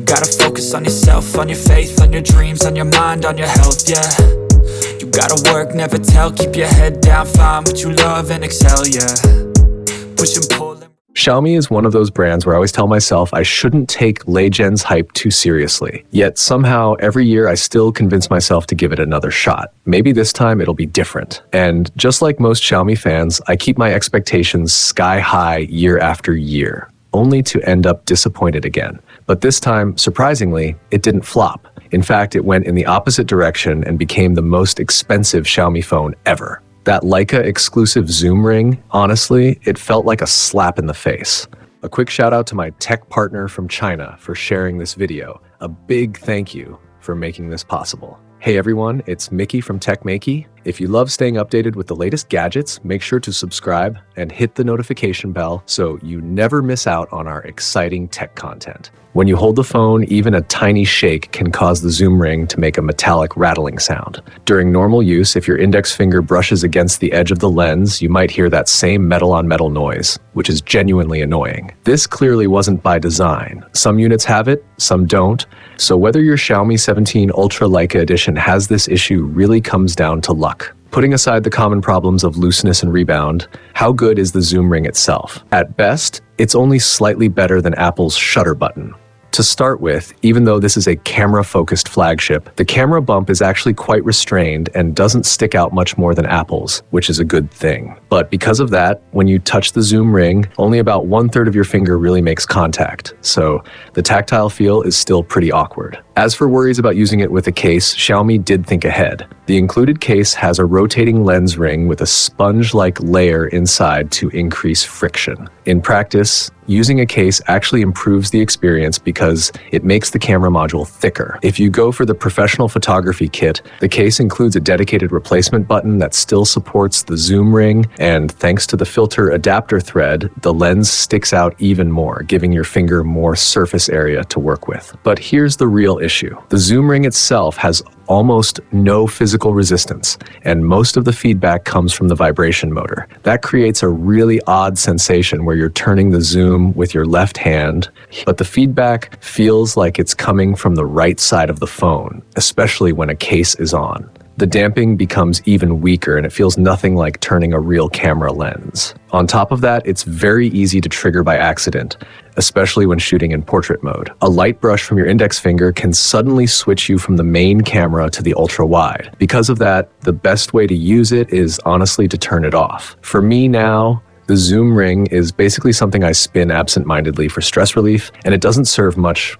gotta focus on yourself, on your faith, on your dreams, on your mind, on your health, yeah. You gotta work, never tell, keep your head down, find what you love and excel, yeah. Push and pull. Xiaomi is one of those brands where I always tell myself I shouldn't take Leigen's hype too seriously. Yet somehow every year I still convince myself to give it another shot. Maybe this time it'll be different. And just like most Xiaomi fans, I keep my expectations sky high year after year, only to end up disappointed again. But this time, surprisingly, it didn't flop. In fact, it went in the opposite direction and became the most expensive Xiaomi phone ever. That Leica exclusive zoom ring, honestly, it felt like a slap in the face. A quick shout out to my tech partner from China for sharing this video. A big thank you for making this possible. Hey everyone, it's Maiky from techmaiky. If you love staying updated with the latest gadgets, make sure to subscribe and hit the notification bell so you never miss out on our exciting tech content. When you hold the phone, even a tiny shake can cause the zoom ring to make a metallic rattling sound. During normal use, if your index finger brushes against the edge of the lens, you might hear that same metal-on-metal noise, which is genuinely annoying. This clearly wasn't by design. Some units have it, some don't. So whether your Xiaomi 17 Ultra Leica Edition has this issue really comes down to luck. Putting aside the common problems of looseness and rebound, how good is the zoom ring itself? At best, it's only slightly better than Apple's shutter button. To start with, even though this is a camera-focused flagship, the camera bump is actually quite restrained and doesn't stick out much more than Apple's, which is a good thing. But because of that, when you touch the zoom ring, only about 1/3 of your finger really makes contact, so the tactile feel is still pretty awkward. As for worries about using it with a case, Xiaomi did think ahead. The included case has a rotating lens ring with a sponge-like layer inside to increase friction. In practice, using a case actually improves the experience because it makes the camera module thicker. If you go for the professional photography kit, the case includes a dedicated replacement button that still supports the zoom ring, and thanks to the filter adapter thread, the lens sticks out even more, giving your finger more surface area to work with. But here's the real issue. The zoom ring itself has almost no physical resistance, and most of the feedback comes from the vibration motor. That creates a really odd sensation where you're turning the zoom with your left hand, but the feedback feels like it's coming from the right side of the phone, especially when a case is on. The damping becomes even weaker and it feels nothing like turning a real camera lens. On top of that, it's very easy to trigger by accident, especially when shooting in portrait mode. A light brush from your index finger can suddenly switch you from the main camera to the ultra wide. Because of that, the best way to use it is honestly to turn it off. For me now, the zoom ring is basically something I spin absent-mindedly for stress relief, and it doesn't serve much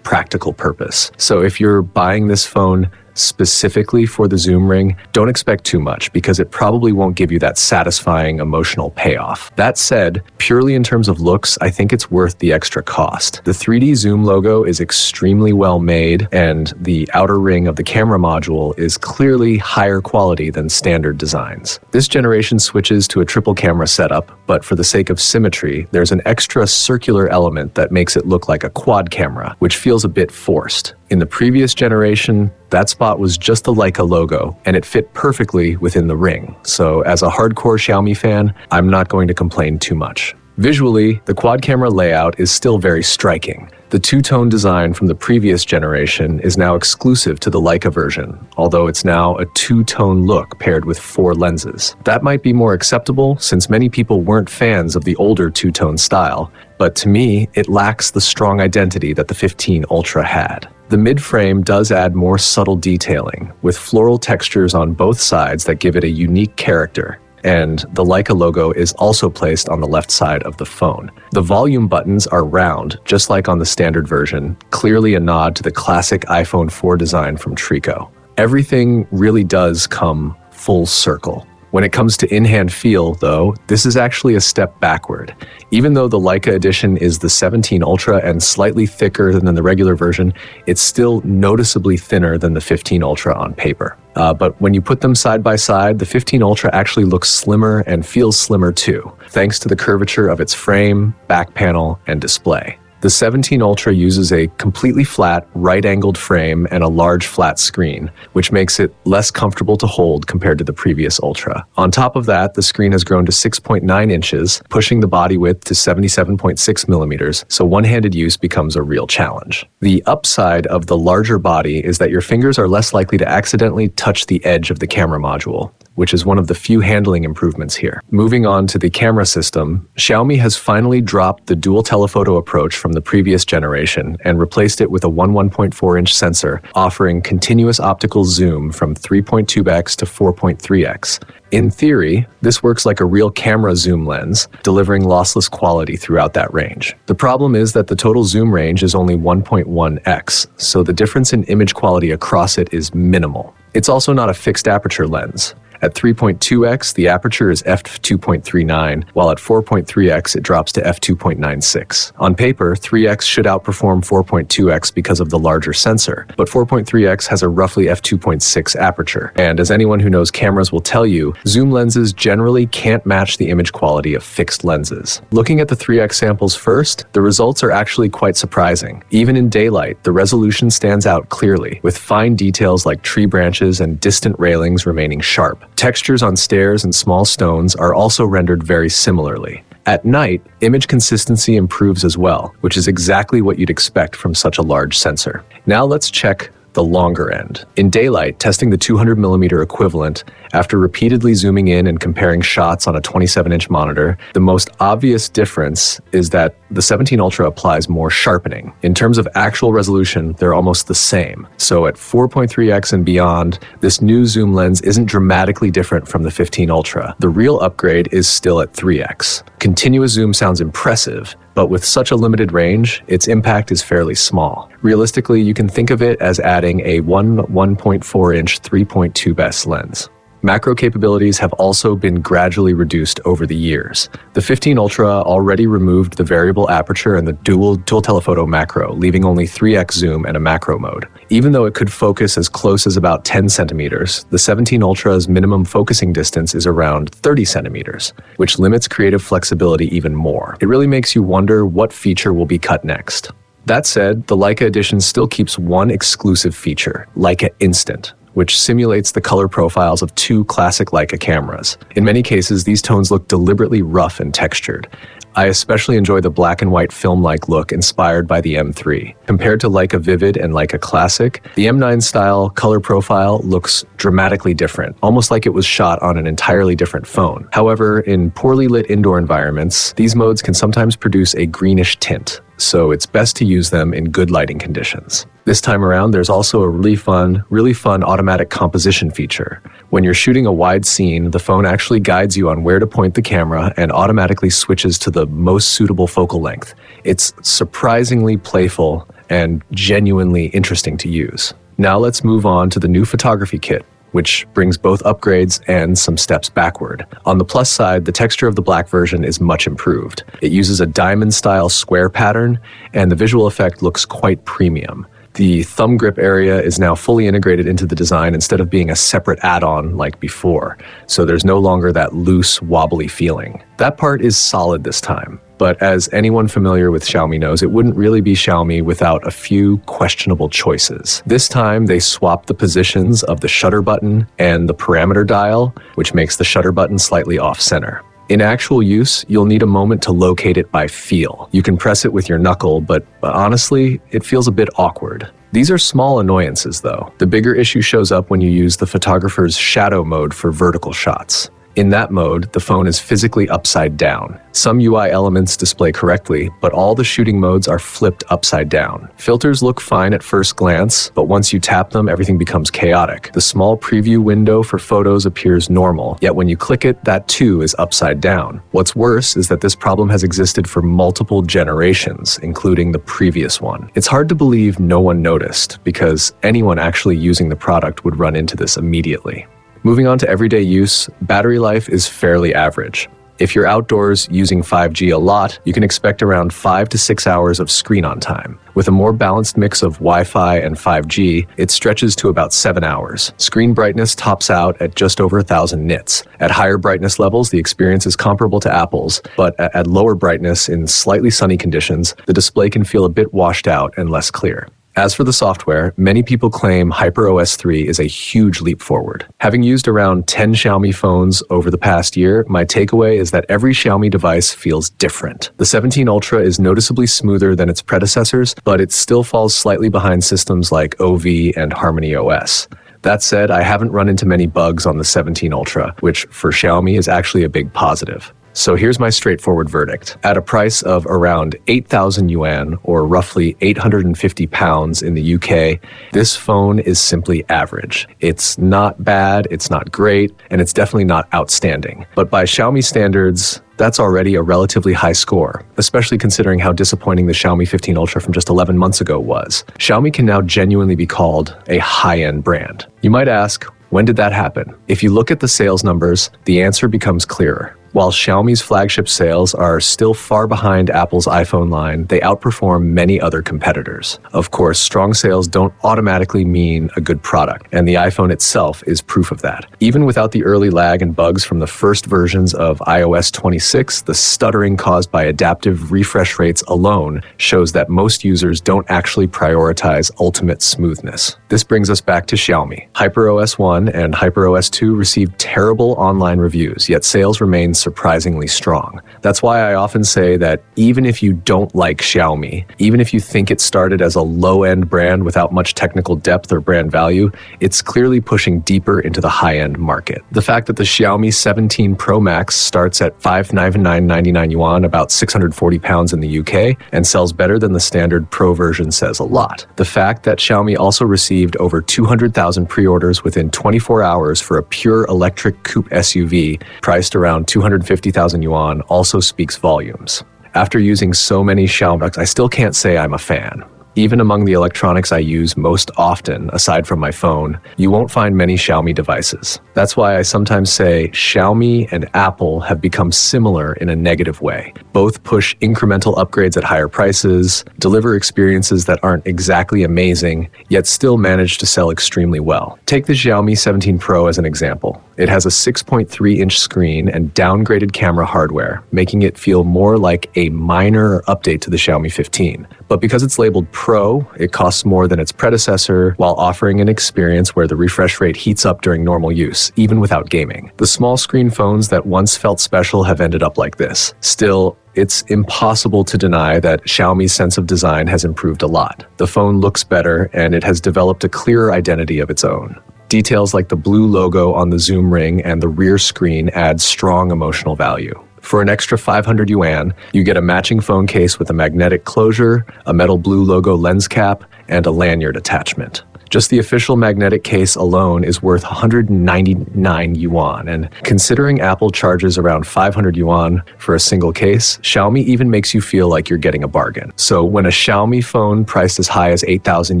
practical purpose. So if you're buying this phone specifically for the zoom ring, don't expect too much because it probably won't give you that satisfying emotional payoff. That said, purely in terms of looks, I think it's worth the extra cost. The 3D zoom logo is extremely well made, and the outer ring of the camera module is clearly higher quality than standard designs. This generation switches to a triple camera setup, but for the sake of symmetry, there's an extra circular element that makes it look like a quad camera, which feels a bit forced. In the previous generation, that spot was just the Leica logo, and it fit perfectly within the ring. So as a hardcore Xiaomi fan, I'm not going to complain too much. Visually, the quad camera layout is still very striking. The two-tone design from the previous generation is now exclusive to the Leica version, although it's now a two-tone look paired with 4 lenses. That might be more acceptable since many people weren't fans of the older two-tone style, but to me, it lacks the strong identity that the 15 Ultra had. The mid-frame does add more subtle detailing, with floral textures on both sides that give it a unique character. And the Leica logo is also placed on the left side of the phone. The volume buttons are round, just like on the standard version, clearly a nod to the classic iPhone 4 design from Trico. Everything really does come full circle. When it comes to in-hand feel, though, this is actually a step backward. Even though the Leica Edition is the 17 Ultra and slightly thicker than the regular version, it's still noticeably thinner than the 15 Ultra on paper. But when you put them side by side, the 15 Ultra actually looks slimmer and feels slimmer too, thanks to the curvature of its frame, back panel, and display. The 17 Ultra uses a completely flat, right-angled frame and a large flat screen, which makes it less comfortable to hold compared to the previous Ultra. On top of that, the screen has grown to 6.9 inches, pushing the body width to 77.6 millimeters, so one-handed use becomes a real challenge. The upside of the larger body is that your fingers are less likely to accidentally touch the edge of the camera module, which is one of the few handling improvements here. Moving on to the camera system, Xiaomi has finally dropped the dual telephoto approach from the previous generation and replaced it with a 1.4-inch sensor, offering continuous optical zoom from 3.2x to 4.3x. In theory, this works like a real camera zoom lens, delivering lossless quality throughout that range. The problem is that the total zoom range is only 1.1x, so the difference in image quality across it is minimal. It's also not a fixed aperture lens. At 3.2x, the aperture is f2.39, while at 4.3x, it drops to f2.96. On paper, 3x should outperform 4.2x because of the larger sensor, but 4.3x has a roughly f2.6 aperture. And as anyone who knows cameras will tell you, zoom lenses generally can't match the image quality of fixed lenses. Looking at the 3x samples first, the results are actually quite surprising. Even in daylight, the resolution stands out clearly, with fine details like tree branches and distant railings remaining sharp. Textures on stairs and small stones are also rendered very similarly. At night, image consistency improves as well, which is exactly what you'd expect from such a large sensor. Now let's check the longer end. In daylight, testing the 200mm equivalent, after repeatedly zooming in and comparing shots on a 27-inch monitor, the most obvious difference is that the 17 Ultra applies more sharpening. In terms of actual resolution, they're almost the same. So at 4.3x and beyond, this new zoom lens isn't dramatically different from the 15 Ultra. The real upgrade is still at 3x. Continuous zoom sounds impressive, but with such a limited range, its impact is fairly small. Realistically, you can think of it as adding a 1.4-inch 3.2 best lens. Macro capabilities have also been gradually reduced over the years. The 15 Ultra already removed the variable aperture and the dual telephoto macro, leaving only 3x zoom and a macro mode. Even though it could focus as close as about 10 centimeters, the 17 Ultra's minimum focusing distance is around 30 centimeters, which limits creative flexibility even more. It really makes you wonder what feature will be cut next. That said, the Leica Edition still keeps one exclusive feature, Leica Instant, which simulates the color profiles of two classic Leica cameras. In many cases, these tones look deliberately rough and textured. I especially enjoy the black and white film-like look inspired by the M3. Compared to Leica Vivid and Leica Classic, the M9 style color profile looks dramatically different, almost like it was shot on an entirely different phone. However, in poorly lit indoor environments, these modes can sometimes produce a greenish tint, so it's best to use them in good lighting conditions. This time around, there's also a really fun automatic composition feature. When you're shooting a wide scene, the phone actually guides you on where to point the camera and automatically switches to the most suitable focal length. It's surprisingly playful and genuinely interesting to use. Now let's move on to the new photography kit, which brings both upgrades and some steps backward. On the plus side, the texture of the black version is much improved. It uses a diamond-style square pattern, and the visual effect looks quite premium. The thumb grip area is now fully integrated into the design instead of being a separate add-on like before, so there's no longer that loose, wobbly feeling. That part is solid this time, but as anyone familiar with Xiaomi knows, it wouldn't really be Xiaomi without a few questionable choices. This time, they swapped the positions of the shutter button and the parameter dial, which makes the shutter button slightly off-center. In actual use, you'll need a moment to locate it by feel. You can press it with your knuckle, but honestly, it feels a bit awkward. These are small annoyances though. The bigger issue shows up when you use the photographer's shadow mode for vertical shots. In that mode, the phone is physically upside down. Some UI elements display correctly, but all the shooting modes are flipped upside down. Filters look fine at first glance, but once you tap them, everything becomes chaotic. The small preview window for photos appears normal, yet when you click it, that too is upside down. What's worse is that this problem has existed for multiple generations, including the previous one. It's hard to believe no one noticed, because anyone actually using the product would run into this immediately. Moving on to everyday use, battery life is fairly average. If you're outdoors using 5G a lot, you can expect around 5 to 6 hours of screen on time. With a more balanced mix of Wi-Fi and 5G, it stretches to about 7 hours. Screen brightness tops out at just over 1,000 nits. At higher brightness levels, the experience is comparable to Apple's, but at lower brightness in slightly sunny conditions, the display can feel a bit washed out and less clear. As for the software, many people claim HyperOS 3 is a huge leap forward. Having used around 10 Xiaomi phones over the past year, my takeaway is that every Xiaomi device feels different. The 17 Ultra is noticeably smoother than its predecessors, but it still falls slightly behind systems like OV and HarmonyOS. That said, I haven't run into many bugs on the 17 Ultra, which for Xiaomi is actually a big positive. So here's my straightforward verdict. At a price of around 8,000 yuan, or roughly 850 pounds in the UK, this phone is simply average. It's not bad, it's not great, and it's definitely not outstanding. But by Xiaomi standards, that's already a relatively high score, especially considering how disappointing the Xiaomi 15 Ultra from just 11 months ago was. Xiaomi can now genuinely be called a high-end brand. You might ask, when did that happen? If you look at the sales numbers, the answer becomes clearer. While Xiaomi's flagship sales are still far behind Apple's iPhone line, they outperform many other competitors. Of course, strong sales don't automatically mean a good product, and the iPhone itself is proof of that. Even without the early lag and bugs from the first versions of iOS 26, the stuttering caused by adaptive refresh rates alone shows that most users don't actually prioritize ultimate smoothness. This brings us back to Xiaomi. HyperOS 1 and HyperOS 2 received terrible online reviews, yet sales remain surprisingly strong. That's why I often say that even if you don't like Xiaomi, even if you think it started as a low-end brand without much technical depth or brand value, it's clearly pushing deeper into the high-end market. The fact that the Xiaomi 17 Pro Max starts at 599.99 yuan, about 640 pounds in the UK, and sells better than the standard Pro version says a lot. The fact that Xiaomi also received over 200,000 pre-orders within 24 hours for a pure electric coupe SUV priced around 250,000 yuan also speaks volumes. After using so many Xiaomi products, I still can't say I'm a fan. Even among the electronics I use most often, aside from my phone, you won't find many Xiaomi devices. That's why I sometimes say Xiaomi and Apple have become similar in a negative way. Both push incremental upgrades at higher prices, deliver experiences that aren't exactly amazing, yet still manage to sell extremely well. Take the Xiaomi 17 Pro as an example. It has a 6.3-inch screen and downgraded camera hardware, making it feel more like a minor update to the Xiaomi 15. But because it's labeled Pro, it costs more than its predecessor while offering an experience where the refresh rate heats up during normal use, even without gaming. The small screen phones that once felt special have ended up like this. Still, it's impossible to deny that Xiaomi's sense of design has improved a lot. The phone looks better, and it has developed a clearer identity of its own. Details like the blue logo on the zoom ring and the rear screen add strong emotional value. For an extra 500 yuan, you get a matching phone case with a magnetic closure, a metal blue logo lens cap, and a lanyard attachment. Just the official magnetic case alone is worth 199 yuan, and considering Apple charges around 500 yuan for a single case, Xiaomi even makes you feel like you're getting a bargain. So when a Xiaomi phone priced as high as 8,000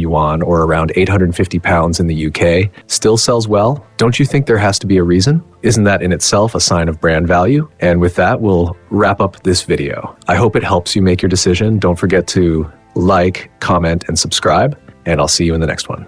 yuan, or around 850 pounds in the UK, still sells well, don't you think there has to be a reason? Isn't that in itself a sign of brand value? And with that, we'll wrap up this video. I hope it helps you make your decision. Don't forget to like, comment, and subscribe, and I'll see you in the next one.